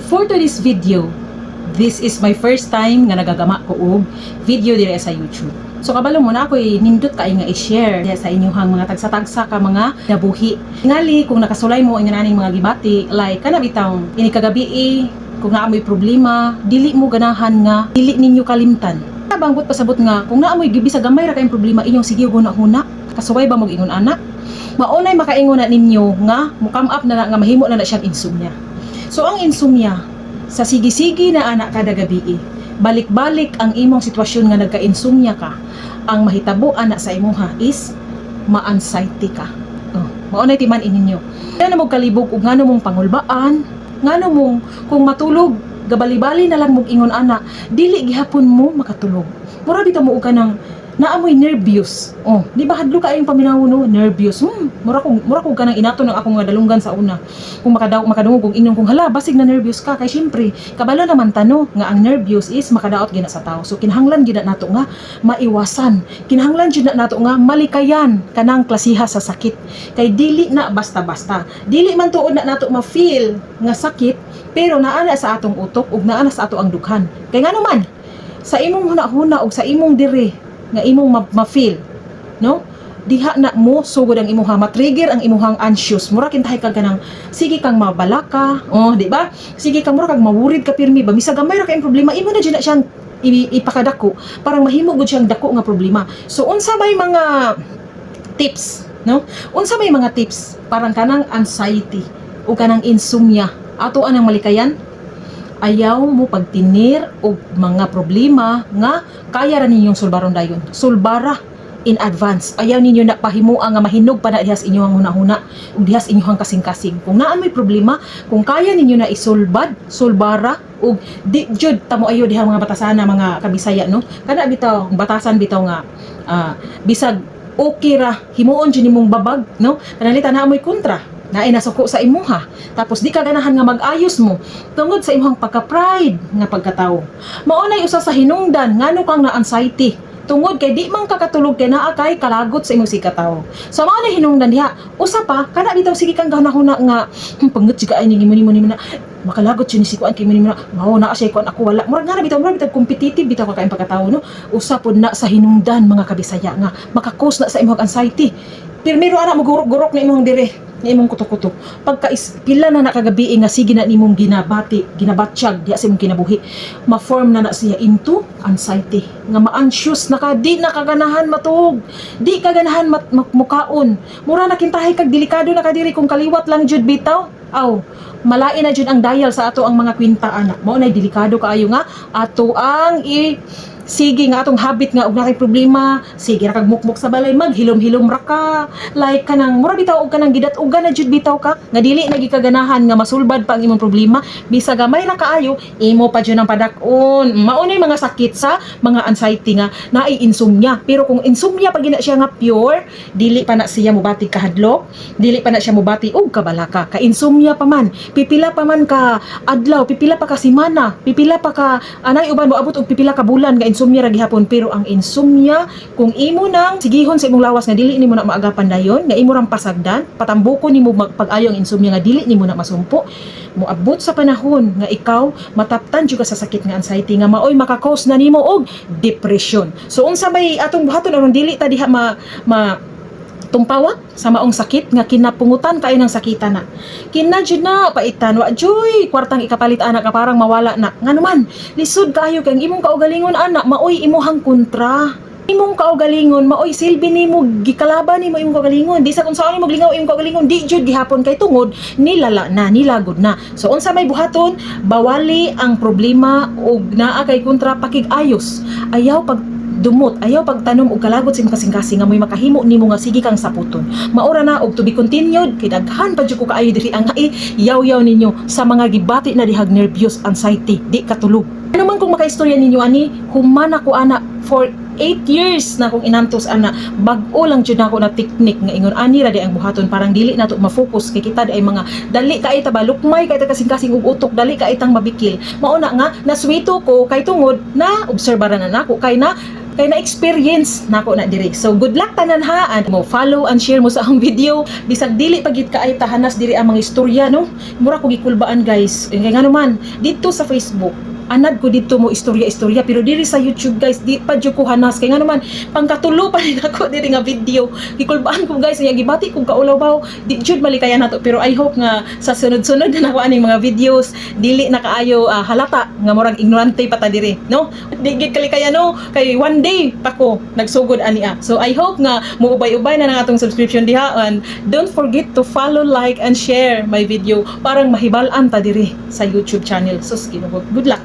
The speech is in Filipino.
for today's video, this is my first time nga nagagama ko og video dire sa YouTube. So kabalo mo na ako nindot kay nga i-share sa inyong mga tagsa-tagsa ka mga nabuhi. Ngali kung nakasulay mo ang inaning mga gibati, like kana bitaw ini kagabi kung naamoy problema, dili mo ganahan nga dili ninyo kalimtan. Bangbot pasabot nga kung naamoy gibi sa gamay ra kayong problema inyong sige huna-huna. Kasuway ba mo ingon anak? Maunay makaingon na ninyo nga mukam up na nga mahimo na siyang insomnia. So ang insomnia sa sige-sige na anak kada gabi balik-balik ang imong sitwasyon nga nagka-insomnia ka, ang mahitabo anak sa imuha is ma-anxiety ka. Maunay timan ininyo. Kaya na mo kalibog ug ngano mong pangulbaan, ngano mong kung matulog gabali-bali na lang mong ingon ana, dili gihapon mo makatulog. Mura bitaw mo ka ng naamoy nervyos. Di ba hadlo ka ayong paminaw no, nervyos. Mura ko kanang inato ng akong dalunggan sa una. Kung makadungog kung inyong kung hala basig na nervyos ka kay syempre kabalo naman tano nga ang nervyos is makadaot gina sa tao. So kinahanglan gid nato nga maiwasan. Kinahanglan gid nato nga malikayan kanang klasiha sa sakit. Kay dili na basta-basta. Dili man tuod na nato ma-feel nga sakit pero naa na sa atong utok ug naa na sa ato ang dughan. Kay ngano man sa imong huna-huna ug sa imong dire nga imong ma-feel, no? Diha na mo sugod ang imuha ma-trigger ang imuhang anxious. Mura kintahay kag kanang sige kang mabalaka, di ba? Sige kang mura kag mawurid ka pirmi ba misag gamay ra kay problema imo na dyan na siyang ipakadako parang mahimo gud siyang dako nga problema. So unsa may mga tips, no? Unsa may mga tips parang kanang anxiety o kanang insomnia ato anang malikayan? Ayaw mo pagtinir og mga problema nga kaya ra ninyong sulbaron dayon. Sulbara in advance. Ayaw ninyo na pahimuang nga mahinog pa na dihas inyong huna-huna ug dihas inyong kasing-kasing. Kung naa may problema, kung kaya ninyo na isulbad, sulbara ug di jud tamo ayo diha mga batasana mga kabisaya no. Kana bitaw batasan bitaw nga bisag okay ra himuon jud nimong babag no. Kanalita na amoy kontra. Naay nasuko sa imuha tapos di ka ganahan nga mag-ayos mo tungod sa imong pagka-pride nga pagkatao. Maunay usa sa hinungdan ngano kang na anxiety tungod kay di man kakatulog kay naa kay kalagot sa imong sikatawo. So maunay hinungdan diha usa pa kana bitaw sige kang gahuna-huna nga pangut siga ay nimo na makalagot yun si kuan kay nimo na mao na siya kuan ako wala murag nga bitaw competitive bitaw ka kaayong pagkatao no. Usa pod na sa hinungdan mga kabisaya nga maka-cause na sa imong anxiety. Pirmiro ana mo gurok-gurok na imong dire nga imong kutok-kutok pagka pila na nakagabi nga sige na nimong ginabatsyag diha sa imong kinabuhi ma-form na siya into anxiety nga ma-anxious na ka di nakaganahan matug di ka ganahan mukaon mura na kintahay kag delikado na kadiri kung kaliwat lang jud bitaw malain na jud ang dial sa ato ang mga kwinta anak mao nay delikado kaayo nga ato ang sige nga atong habit nga og nakay problema sige ra kag mukmuk sa balay maghilom-hilom ra ka like kanang mura bitaw og kanang gidat-ugan na jud bitaw ka nga dili na gikaganahan nga masulbad pa ang imong problema bisag gamay ra kaayo imo pa jud ang padakon maunay mga sakit sa mga anxiety nga naay insomnia pero kung insomnia pag gina siya nga pure dili pa na siya mobati kahadlok dili pa na siya mobati og kabalaka ka insomnia pa man pipila pa man ka adlaw pipila pa ka semana pipila pa ka anay uban moabot og pipila ka bulan nga insomnia ra gihapon pero ang insomnia kung imo nang sigihon sa imong lawas nga dili nimo na maagapan dayon nga imo rang pasagdan patambukon nimo pag-ayo ang insomnia nga dili nimo na masumpo moabot sa panahon nga ikaw mataptan jud ka sa sakit nga anxiety nga maoy maka-cause na nimo og depression. So unsa may atong buhaton aron dili ta diha tumpawat sa maong sakit nga kinapungutan kay ng sakita na kinadjud na paitan wa joy kwartang ikapalit anak ka parang mawala na nganuman lisod kayo kay imong kaugalingon anak maoy imuhang kontra imong kaugalingon maoy silbi nimo gikalaban nimo imong kaugalingon di sa kung saan imong lingaw imong kaugalingon di jud gihapon kay tungod nilala na nilagod na. So unsa may buhaton bawali ang problema og naa kay kontra pakig-ayos ayaw dumot ayaw pagtanom og kalagot sa imong kasing-kasing nga may makahimo nimo nga sige kang saputon maura na og to be continued kay daghan pa jud ko kaayo diri ang yaw-yaw ninyo sa mga gibati na dihag nervyos anxiety di katulog ano man kung makaistorya ninyo ani human ako ana for 8 years na akong inantos ana bag-o lang jud nako na technique nga ingon ani ra di ang buhaton parang dili nato ma-focus kay kita ay mga dali ka ita ba lukmay kay ta kasing-kasing og utok dali ka itang mabikil mao na nga naswito ko kay tungod na obserbaran na nako kay na kay na-experience nako na diri. So good luck tanan ha, and mo follow and share mo sa akong video. Bisag dili pagit ka ay tahanas diri ang mga istorya no. Mura ko gikulbaan guys. Kay ngano man dito sa Facebook anad ko dito mo istorya-istorya, pero diri sa YouTube guys di pa jud ko hanas kay nga naman pangkatulo pa rin ako diri nga video. Gikulbaan ko guys, nga gibati kog kaulaw di jud malikayan nato, pero I hope nga sa sunod-sunod na nakuha ning mga videos dili na kaayo halata nga murag ignorante pa ta diri no. Di gid kalikayan no, kay one day pa ko nagsugod ani. So I hope nga muubay-ubay na nang atong subscription diha, and don't forget to follow, like and share my video parang mahibal-an ta diri sa YouTube channel. So good luck.